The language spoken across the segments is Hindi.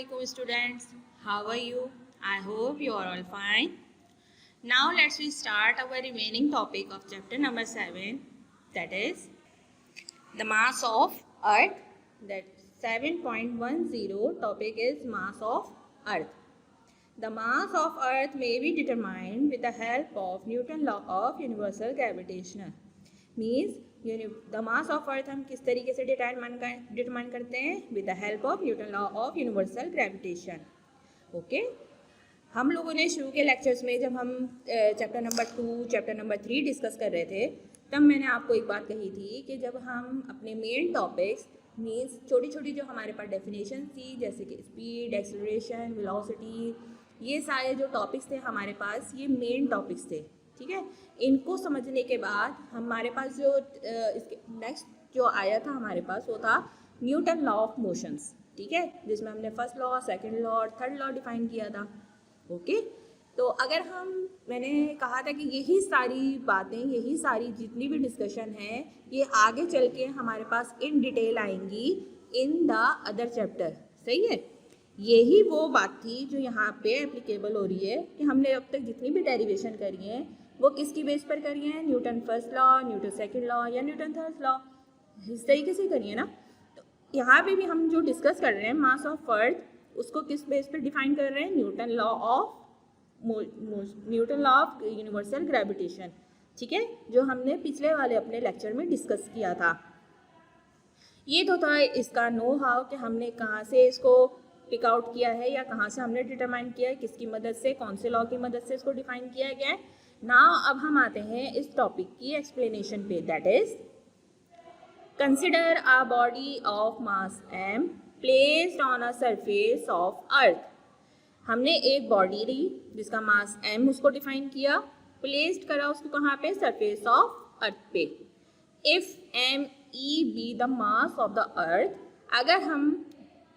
Assalamualaikum students. How are you? I hope you are all fine. Now let's we start our remaining topic of chapter number 7, that is the mass of earth. That 7.10 topic is mass of earth. The mass of earth may be determined with the help of Newton law of universal gravitation. Means the mass of अर्थ हम किस तरीके से डिटरमाइन करते हैं? With the help of Newton law of universal gravitation. Okay, हम लोगों ने शुरू के लेक्चर्स में जब हम chapter number 2, chapter number 3 discuss कर रहे थे, तब मैंने आपको एक बात कही थी कि जब हम अपने मेन टॉपिक्स मीन्स छोटी छोटी जो हमारे पास डेफिनेशन थी, जैसे कि स्पीड, एक्सेलरेशन, वेलोसिटी, ये सारे जो टॉपिक्स थे हमारे पास, ये मेन टॉपिक्स थे. ठीक है, इनको समझने के बाद हमारे पास जो इसके नेक्स्ट जो आया था हमारे पास, वो था न्यूटन लॉ ऑफ मोशंस. ठीक है, जिसमें हमने फर्स्ट लॉ, सेकंड लॉ और थर्ड लॉ डिफाइन किया था. ओके, तो अगर मैंने कहा था कि यही सारी बातें, यही सारी जितनी भी डिस्कशन है, ये आगे चल के हमारे पास इन डिटेल आएंगी इन द अदर चैप्टर. सही है, यही वो बात थी जो यहाँ पे एप्लीकेबल हो रही है कि हमने अब तक जितनी भी डेरिवेशन करी है वो किसकी बेस पर करी है? Newton first law, Newton second law या न्यूटन थर्ड लॉ, इस तरीके से करिए ना. तो यहाँ पे भी हम जो डिस्कस कर रहे हैं मास ऑफ अर्थ, उसको किस बेस पर डिफाइन कर रहे हैं? Newton law of universal gravitation. ठीक है, जो हमने पिछले वाले अपने लेक्चर में डिस्कस किया था. ये तो था इसका नो हाउ कि हमने कहाँ से इसको पिक आउट किया है या कहाँ से हमने डिटरमाइन किया है, किसकी मदद से, कौन से लॉ की मदद से इसको डिफाइन किया गया है. नाउ अब हम आते हैं इस टॉपिक की एक्सप्लेनेशन पे. That is consider a body of mass m placed on a surface of earth. हमने एक बॉडी ली जिसका मास m, उसको डिफाइन किया, प्लेस्ड करा उसको कहाँ पे? सरफेस ऑफ अर्थ पे. If m e be the mass of the अर्थ, अगर हम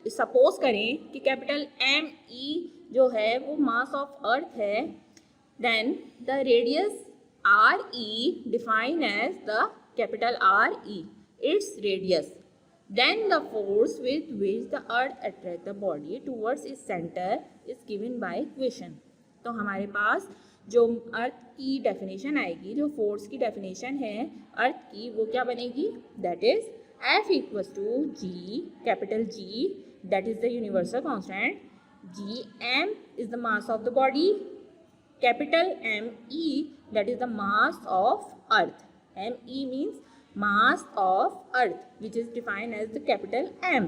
सपोज करें कि कैपिटल m e जो है वो मास ऑफ अर्थ है, then the radius RE defined as the capital RE, its radius. Then the force with which the earth attract the body towards its center is given by equation. तो हमारे पास जो अर्थ की डेफिनेशन आएगी, जो फोर्स की डेफिनेशन है अर्थ की, वो क्या बनेगी? That is F equals to G, capital G, that is the universal constant. G m is the mass of the body, capital M E, that is the mass of earth. M E means mass of earth, which is defined as the capital M,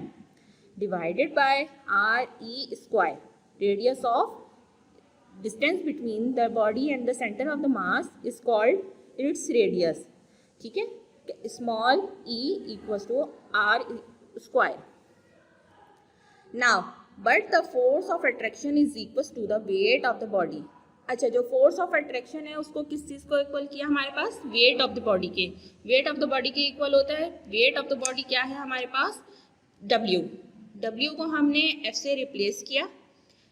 divided by R E square. Radius of distance between the body and the center of the mass is called its radius. ठीक है, small e equals to R square. Now, but the force of attraction is equals to the weight of the body. अच्छा, जो फोर्स ऑफ अट्रैक्शन है उसको किस चीज़ को इक्वल किया हमारे पास? वेट ऑफ द बॉडी के. वेट ऑफ द बॉडी के इक्वल होता है. वेट ऑफ द बॉडी क्या है हमारे पास? W. W को हमने F से रिप्लेस किया,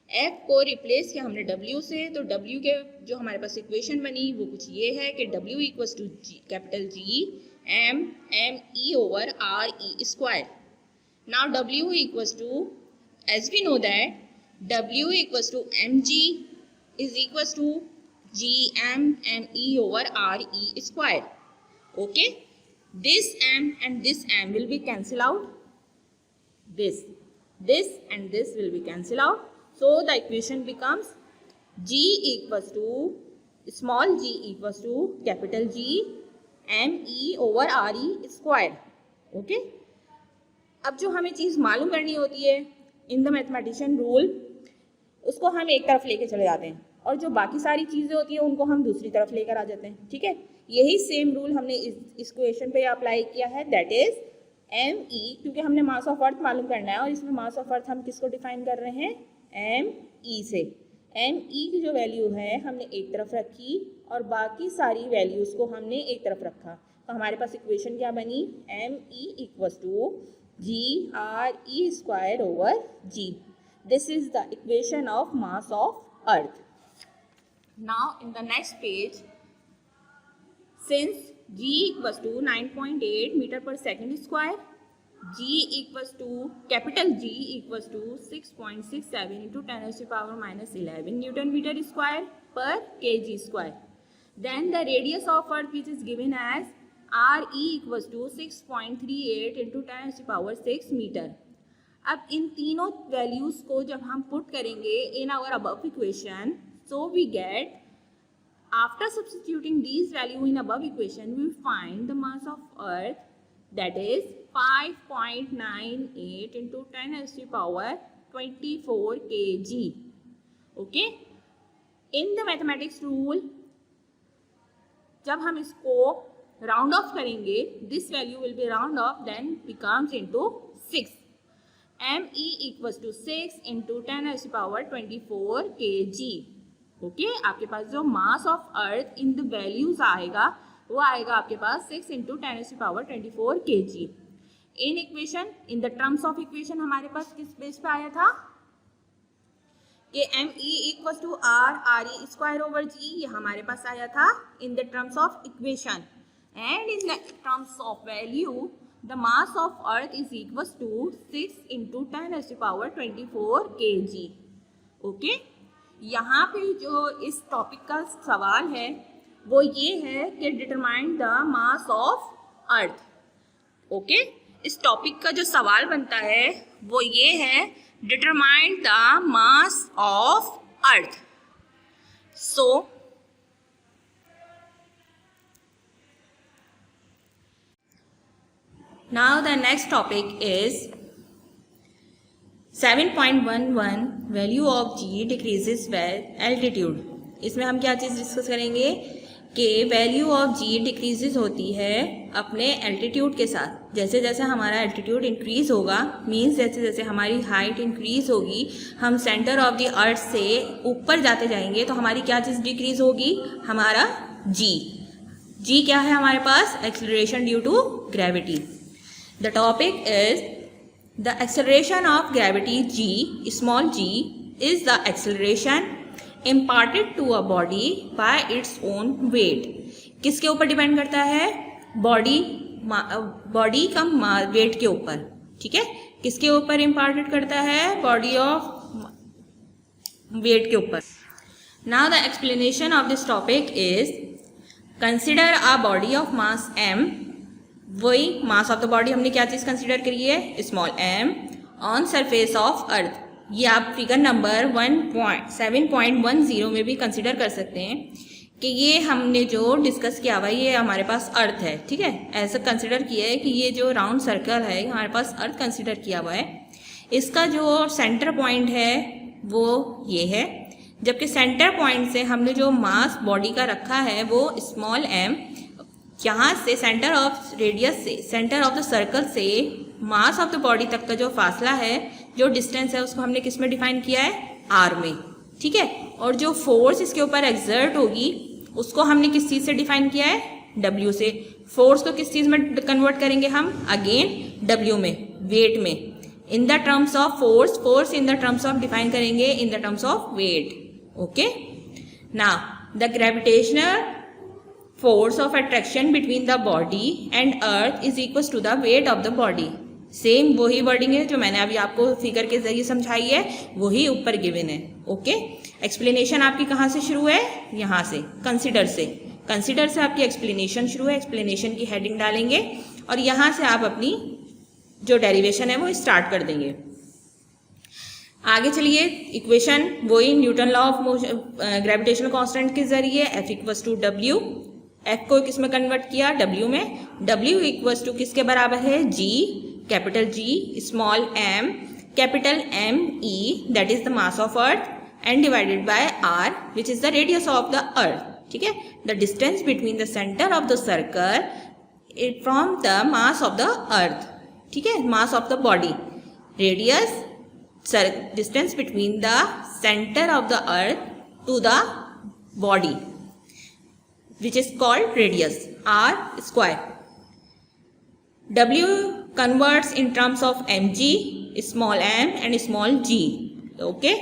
F को रिप्लेस किया हमने W से, तो W के जो हमारे पास इक्वेशन बनी वो कुछ ये है कि W equals to capital G M E over R E square. Now W equals to, as we know that W equals to mg is equals to gm me over re square. Okay, this m and this m will be cancel out. This and this will be cancel out. So the equation becomes G equals to small g equals to capital G me over re square. Okay, अब जो हमें चीज़ मालूम करनी होती है इन द मैथमेटिशियन रूल, उसको हम एक तरफ लेके चले जाते हैं और जो बाकी सारी चीज़ें होती हैं उनको हम दूसरी तरफ लेकर आ जाते हैं. ठीक है, यही सेम रूल हमने इस क्वेश्चन पे अप्लाई किया है. दैट इज एम ई, क्योंकि हमने मास ऑफ अर्थ मालूम करना है और इसमें मास ऑफ अर्थ हम किसको डिफाइन कर रहे हैं? एम ई से. एम ई की जो वैल्यू है हमने एक तरफ रखी और बाकी सारी वैल्यूज़ को हमने एक तरफ रखा. तो हमारे पास इक्वेशन क्या बनी? M E equals to G R E square over G. This is the equation of mass of earth. Now in the next page, since G equals to 9.8 meter per second square G equals to capital G equals to 6.67 into 10 raised to power minus 11 Newton meter square per kg square. Then the radius of earth which is given as RE equals to 6.38 into 10 raised to power 6 meter. अब इन तीनों वैल्यूज को जब हम पुट करेंगे in our above equation, so we get after substituting these value in above equation we find the mass of earth, that is 5.98 into 10 raised to power 24 kg. Okay, in the mathematics rule जब हम इसको राउंड ऑफ करेंगे, this value will be round off, then becomes into 6. ME equals to 6 into 10 raised to power 24 kg. Okay, आपके पास जो मास of earth in the values आएगा वो आएगा आपके पास 6 into 10 raised to power 24 kg. In equation, in the terms of equation हमारे पास किस बेस पे आया था कि ME equals to RE square over G, ये हमारे पास आया था इन the terms of equation. And in the terms of value the mass of earth is equals to 6 into 10 raised to power 24 kg. Okay, यहाँ पे जो इस टॉपिक का सवाल है वो ये है कि determine the mass of earth. Okay, इस टॉपिक का जो सवाल बनता है वो ये है determine the mass of earth. So now the next topic is 7.11 value of G decreases with altitude. इसमें हम क्या चीज़ डिस्कस करेंगे कि वैल्यू ऑफ G डिक्रीजेज होती है अपने एल्टीट्यूड के साथ. जैसे जैसे हमारा एल्टीट्यूड इंक्रीज होगा, मीन्स जैसे जैसे हमारी हाइट इंक्रीज होगी, हम सेंटर ऑफ द अर्थ से ऊपर जाते जाएंगे तो हमारी क्या चीज़ डिक्रीज होगी, हमारा G. G क्या है हमारे पास, acceleration due to gravity. The topic is the acceleration of gravity G, small g, is the acceleration imparted to a body by its own weight. किसके ऊपर डिपेंड करता है, बॉडी का वेट के ऊपर. ठीक है, किसके ऊपर इम्पार्टेड करता है, बॉडी ऑफ वेट के ऊपर. Now the explanation of this topic is consider a body of mass m. वही मास ऑफ द बॉडी हमने क्या चीज़ कंसीडर करी है, small m, on surface of earth. ये आप फिगर नंबर 7.10 में भी कंसीडर कर सकते हैं कि ये हमने जो डिस्कस किया हुआ है ये हमारे पास अर्थ है. ठीक है, ऐसा कंसीडर किया है कि ये जो राउंड सर्कल है हमारे पास अर्थ कंसीडर किया हुआ है. इसका जो सेंटर पॉइंट है वो ये है, जबकि सेंटर पॉइंट से हमने जो मास बॉडी का रखा है वो स्मॉल m. यहाँ से सेंटर ऑफ रेडियस से, सेंटर ऑफ द सर्कल से मास ऑफ द बॉडी तक का जो फासला है, जो डिस्टेंस है, उसको हमने किस में डिफाइन किया है, r में. ठीक है, और जो फोर्स इसके ऊपर एक्सर्ट होगी उसको हमने किस चीज़ से डिफाइन किया है, w से. फोर्स को किस चीज़ में कन्वर्ट करेंगे हम, अगेन w में, वेट में. In the terms of force in the terms of define करेंगे in the terms of weight. Okay, now the gravitational force of attraction between the body and earth is equals to the weight of the body. Same वही वर्डिंग है जो मैंने अभी आपको फिगर के जरिए समझाई है, वही ऊपर गिवन है. ओके, एक्सप्लेनेशन आपकी कहाँ से शुरू है, यहाँ से, कंसिडर से. कंसिडर से आपकी एक्सप्लेनेशन शुरू है. एक्सप्लेनेशन की हेडिंग डालेंगे और यहाँ से आप अपनी जो डेरिवेशन है वो स्टार्ट कर देंगे. आगे चलिए, इक्वेशन वही Newton law of motion gravitational constant के जरिए F equals to W. F को किस में कन्वर्ट किया, W में. W इक्वल्स टू किसके बराबर है, G, capital G, small m, capital M E, that is the mass of earth, and divided by R, which is the radius of the earth. ठीक है, the distance between the centre of the circle from the mass of the earth. ठीक है, mass of the body, radius, distance between the centre of the earth to the body, which is called radius, r square. W converts in terms of mg, small m and small g. Okay,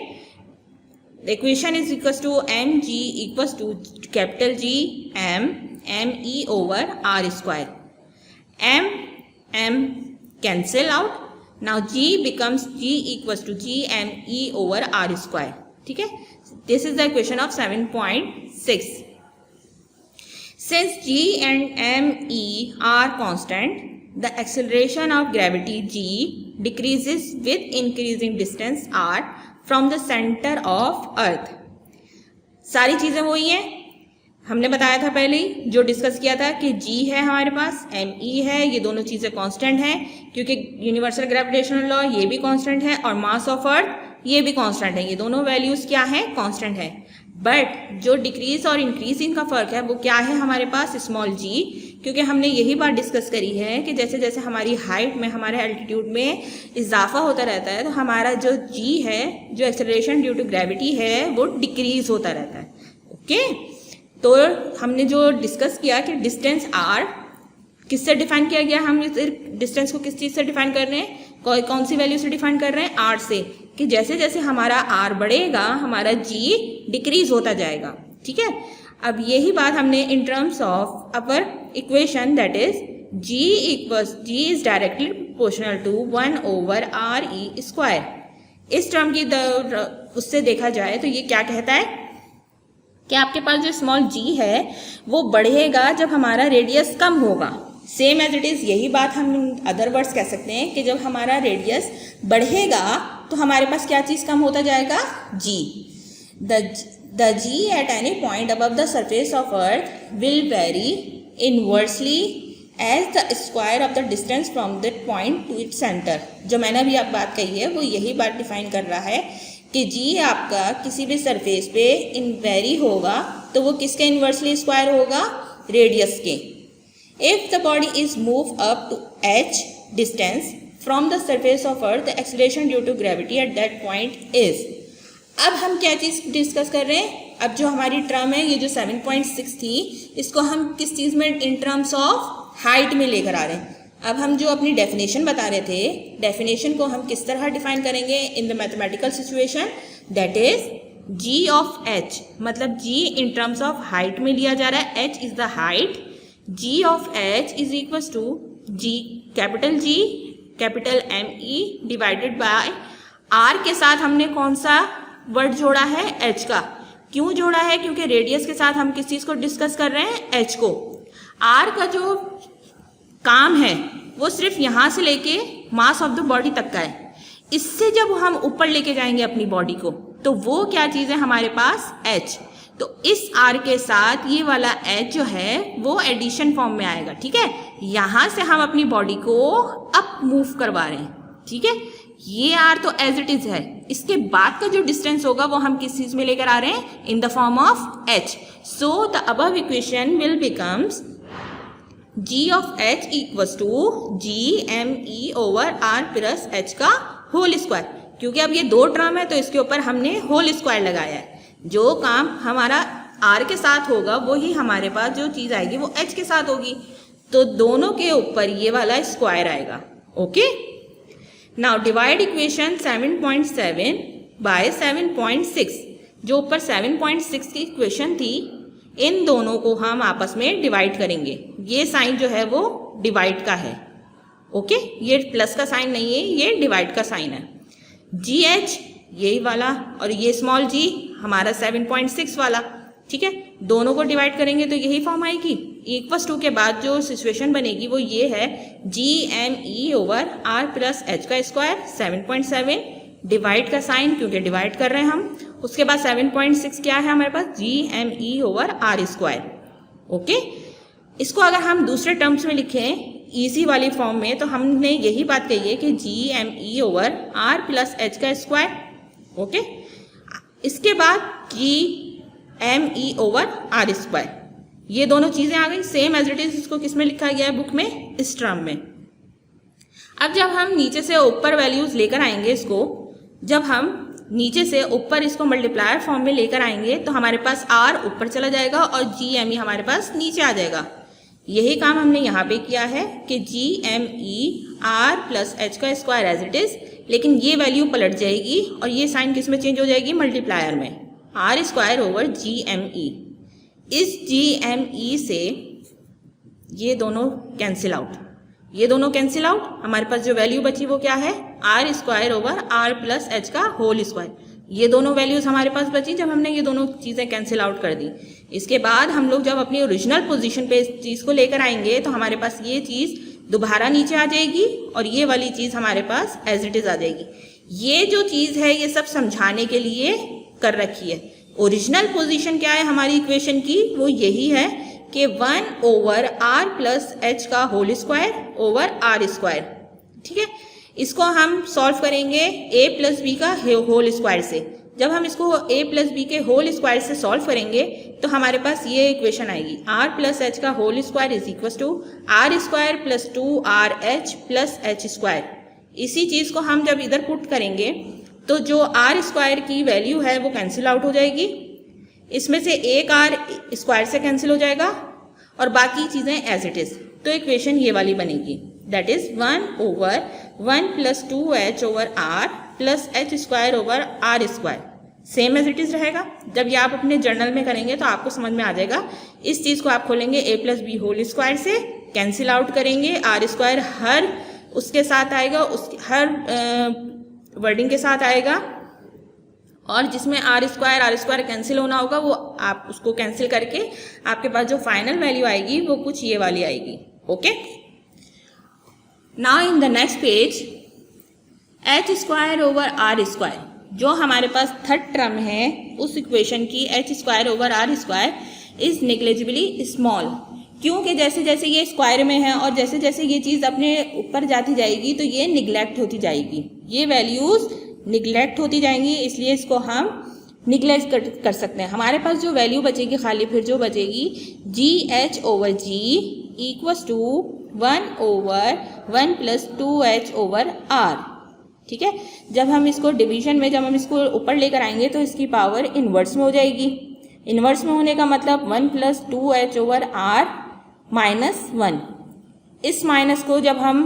the equation is equals to mg equals to capital G m, me over r square. m cancel out. Now G becomes G equals to GME over R square. ठीक है, this is the equation of 7.6. Since G and ME are constant, the acceleration of gravity G decreases with increasing distance R from the center of Earth. सारी चीज़ें वही हैं, हमने बताया था पहले ही जो डिस्कस किया था कि G है हमारे पास, ME है, ये दोनों चीज़ें कांस्टेंट हैं क्योंकि यूनिवर्सल ग्रेविटेशनल लॉ ये भी कांस्टेंट है और मास ऑफ अर्थ ये भी कांस्टेंट है, ये दोनों वैल्यूज़ क्या हैं, कांस्टेंट है. बट जो डिक्रीज और इंक्रीज इनका फ़र्क है वो क्या है हमारे पास, स्मॉल g, क्योंकि हमने यही बात डिस्कस करी है कि जैसे जैसे हमारी हाइट में, हमारे एल्टीट्यूड में इजाफा होता रहता है तो हमारा जो g है, जो एक्सेलरेशन ड्यू टू ग्रेविटी है, वो डिक्रीज होता रहता है. ओके, तो हमने जो डिस्कस किया कि डिस्टेंस r किससे डिफाइन किया गया, हम इस डिस्टेंस को किस चीज़ से डिफाइन कर रहे हैं, कौन सी वैल्यू से डिफाइन कर रहे हैं, r से, कि जैसे जैसे हमारा r बढ़ेगा हमारा g डिक्रीज होता जाएगा. ठीक है, अब यही बात हमने in terms of upper equation that is g is directly proportional to 1/r e square. इस टर्म की उससे देखा जाए तो ये क्या कहता है कि आपके पास जो स्मॉल g है वो बढ़ेगा जब हमारा रेडियस कम होगा. सेम एज इट इज़ यही बात हम अदर वर्ड्स कह सकते हैं कि जब हमारा रेडियस बढ़ेगा तो हमारे पास क्या चीज़ कम होता जाएगा, g. The g at any point above the surface of earth will vary inversely as the square of the distance from that point to its center. जो मैंने अभी आप बात कही है वो यही बात डिफाइन कर रहा है कि g आपका किसी भी सरफेस पे वेरी होगा तो वो किसके इन्वर्सली स्क्वायर होगा, रेडियस के. If the body is moved up to h distance from the surface of earth, the acceleration due to gravity at that point is. अब हम क्या चीज़ डिस्कस कर रहे हैं, अब जो हमारी टर्म है ये जो 7.6 थी इसको हम किस चीज़ में, इन टर्म्स ऑफ हाइट में लेकर आ रहे हैं. अब हम जो अपनी डेफिनेशन बता रहे थे, डेफिनेशन को हम किस तरह डिफाइन करेंगे in the mathematical situation, that is g of h, मतलब g in terms of height में लिया जा रहा है, h is the height, g of h is equal to g capital ME divided by r के साथ हमने कौन सा वर्ड जोड़ा है, h का. क्यों जोड़ा है, क्योंकि रेडियस के साथ हम किस चीज़ को डिस्कस कर रहे हैं, h को. r का जो काम है वो सिर्फ यहाँ से लेके मास ऑफ द बॉडी तक का है. इससे जब हम ऊपर लेके जाएंगे अपनी बॉडी को तो वो क्या चीज़ है हमारे पास, h. तो इस r के साथ ये वाला h जो है वो एडिशन फॉर्म में आएगा. ठीक है, यहाँ से हम अपनी बॉडी को अप मूव करवा रहे हैं. ठीक है, ये r तो एज इट इज है, इसके बाद का जो डिस्टेंस होगा वो हम किस चीज में लेकर आ रहे हैं, in the form of h. So the above equation will becomes g of h equals to GME over r plus h का होल स्क्वायर. क्योंकि अब ये दो टर्म है तो इसके ऊपर हमने होल स्क्वायर लगाया है. जो काम हमारा r के साथ होगा वही हमारे पास जो चीज़ आएगी वो h के साथ होगी, तो दोनों के ऊपर ये वाला स्क्वायर आएगा. Okay, now divide equation 7.7 by 7.6. जो ऊपर 7.6 की इक्वेशन थी इन दोनों को हम आपस में डिवाइड करेंगे. ये साइन जो है वो डिवाइड का है. ओके, ये प्लस का साइन नहीं है, ये डिवाइड का साइन है. GH यही वाला और ये स्मॉल g हमारा 7.6 वाला. ठीक है, दोनों को डिवाइड करेंगे तो यही फॉर्म आएगी. इक्वल्स टू के बाद जो सिचुएशन बनेगी वो ये है GME over r plus h का स्क्वायर 7.7 डिवाइड का साइन क्योंकि डिवाइड कर रहे हैं हम. उसके बाद 7.6 क्या है हमारे पास, GME over r square. Okay, इसको अगर हम दूसरे टर्म्स में लिखें इजी वाली फॉर्म में तो हमने यही बात कही है कि GME over r plus h का स्क्वायर. ओके, इसके बाद GME ओवर r स्क्वायर. ये दोनों चीज़ें आ गई सेम एज इट इज. इसको किस में लिखा गया है बुक में, इस टर्म में. अब जब हम नीचे से ऊपर वैल्यूज लेकर आएंगे, इसको जब हम नीचे से ऊपर इसको मल्टीप्लायर फॉर्म में लेकर आएंगे तो हमारे पास r ऊपर चला जाएगा और GME हमारे पास नीचे आ जाएगा. यही काम हमने यहाँ पे किया है कि GME r प्लस h का स्क्वायर एज इट इज, लेकिन ये वैल्यू पलट जाएगी और ये साइन किस में चेंज हो जाएगी, मल्टीप्लायर में, r स्क्वायर ओवर GME. इस GME से ये दोनों कैंसिल आउट. ये दोनों कैंसिल आउट, हमारे पास जो वैल्यू बची वो क्या है, R square over R plus H का होल स्क्वायर। ये दोनों वैल्यूज हमारे पास बची जब हमने ये दोनों चीज़ें कैंसिल आउट कर दी। इसके बाद हम लोग जब अपनी ओरिजिनल पोजीशन पे इस चीज़ को लेकर आएंगे तो हमारे पास ये चीज़ दोबारा नीचे आ जाएगी और ये वाली चीज़ हमारे पास एज इट इज़ आ जाएगी। ये जो चीज़ है ये सब समझाने के लिए कर रखी है। ओरिजिनल पोजीशन क्या है हमारी इक्वेशन की, वो यही है कि 1 ओवर आर प्लस एच का whole square over R square. ठीक है, इसको हम सॉल्व करेंगे a प्लस बी का होल स्क्वायर से। जब हम इसको a प्लस बी के होल स्क्वायर से सॉल्व करेंगे तो हमारे पास ये इक्वेशन आएगी, r प्लस एच का whole square is equal to R square plus 2rh plus H square. इसी चीज़ को हम जब इधर पुट करेंगे तो जो आर स्क्वायर की वैल्यू है वो कैंसिल आउट हो जाएगी, इसमें से एक आर स्क्वायर से कैंसिल हो जाएगा और बाकी चीज़ें एज इट इज़। तो इक्वेशन ये वाली बनेगी, that is 1 over 1 plus 2h over r plus H square over R square. Same as it is रहेगा। जब ये आप अपने जर्नल में करेंगे तो आपको समझ में आ जाएगा। इस चीज़ को आप खोलेंगे a plus B whole square से, कैंसिल आउट करेंगे, आर स्क्वायर हर उसके साथ आएगा, उस हर वर्डिंग के साथ आएगा, और जिसमें आर स्क्वायर कैंसिल होना होगा वो आप उसको कैंसिल करके आपके पास जो फाइनल वैल्यू आएगी वो कुछ ये वाली आएगी। Okay, now in the next page H square over R square, जो हमारे पास थर्ड टर्म है उस इक्वेशन की H square over R square is negligibly small, क्योंकि जैसे जैसे ये स्क्वायर में है और जैसे जैसे ये चीज़ अपने ऊपर जाती जाएगी तो ये निगलेक्ट होती जाएगी, ये वैल्यूज़ निगलेक्ट होती जाएंगी, इसलिए इसको हम निगलेक्ट कर सकते हैं। हमारे पास जो वैल्यू बचेगी खाली फिर जो बचेगी G H over G equals to 1 over 1 plus 2h over r। ठीक है, जब हम इसको डिवीजन में जब हम इसको ऊपर लेकर आएंगे तो इसकी पावर इन्वर्स में हो जाएगी। इन्वर्स में होने का मतलब 1 plus 2h over r minus 1। इस माइनस को जब हम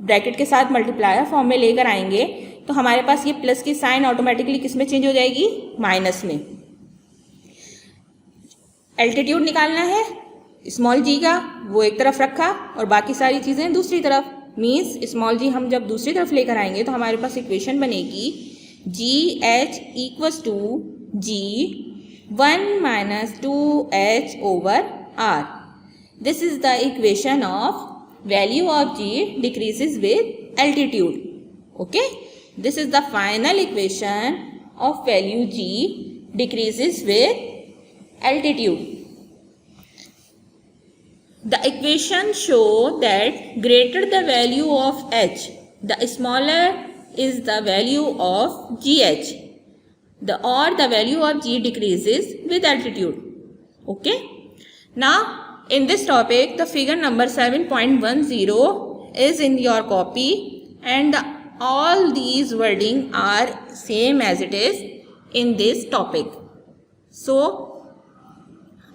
ब्रैकेट के साथ मल्टीप्लायर फॉर्म में लेकर आएंगे तो हमारे पास ये प्लस की साइन ऑटोमेटिकली किस में चेंज हो जाएगी, माइनस में। एल्टीट्यूड निकालना है स्मॉल जी का, वो एक तरफ रखा और बाकी सारी चीज़ें दूसरी तरफ, मीन्स स्मॉल जी हम जब दूसरी तरफ लेकर आएंगे तो हमारे पास इक्वेशन बनेगी G H equals to G 1 minus 2h over r। This is the equation of value of g decreases with altitude. Okay, this is the final equation of value g decreases with altitude. The equation show that greater the value of h, the smaller is the value of gh, or the value of g decreases with altitude. Okay, now in this topic the figure number 7.10 is in your copy and all these wording are same as it is in this topic. So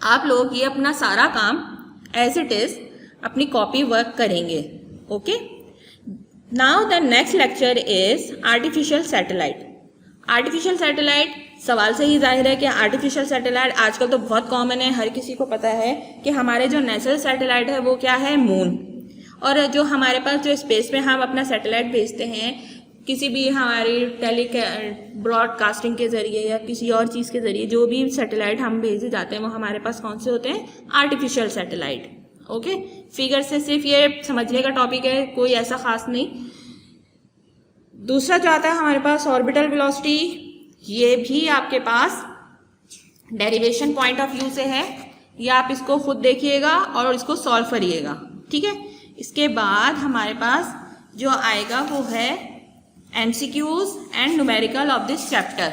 आप लोग ये अपना सारा काम as it is अपनी कॉपी वर्क करेंगे। Okay, now the next lecture is artificial satellite. Artificial satellite सवाल से ही जाहिर है कि आर्टिफिशियल सैटेलाइट आजकल तो बहुत कॉमन है, हर किसी को पता है कि हमारे जो नेचुरल सैटेलाइट है वो क्या है, मून। और जो हमारे पास जो स्पेस में हम अपना सैटेलाइट भेजते हैं किसी भी हमारी ब्रॉडकास्टिंग के ज़रिए या किसी और चीज़ के ज़रिए, जो भी सैटेलाइट हम भेजे जाते हैं वो हमारे पास कौन से होते हैं, आर्टिफिशियल सैटेलाइट। ओके, फिगर से सिर्फ ये समझने का टॉपिक है, कोई ऐसा ख़ास नहीं। दूसरा जो आता है हमारे पास ऑर्बिटल वेलोसिटी, ये भी आपके पास डेरिवेशन पॉइंट ऑफ व्यू से है, या आप इसको खुद देखिएगा और इसको सॉल्व करिएगा। ठीक है, इसके बाद हमारे पास जो आएगा वो है MCQs and numerical of this chapter.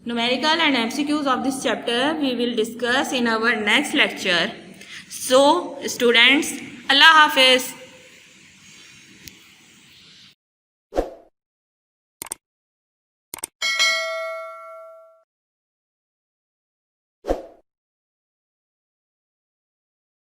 Numerical and MCQs of this chapter we will discuss in our next lecture. So students, Allah Hafiz.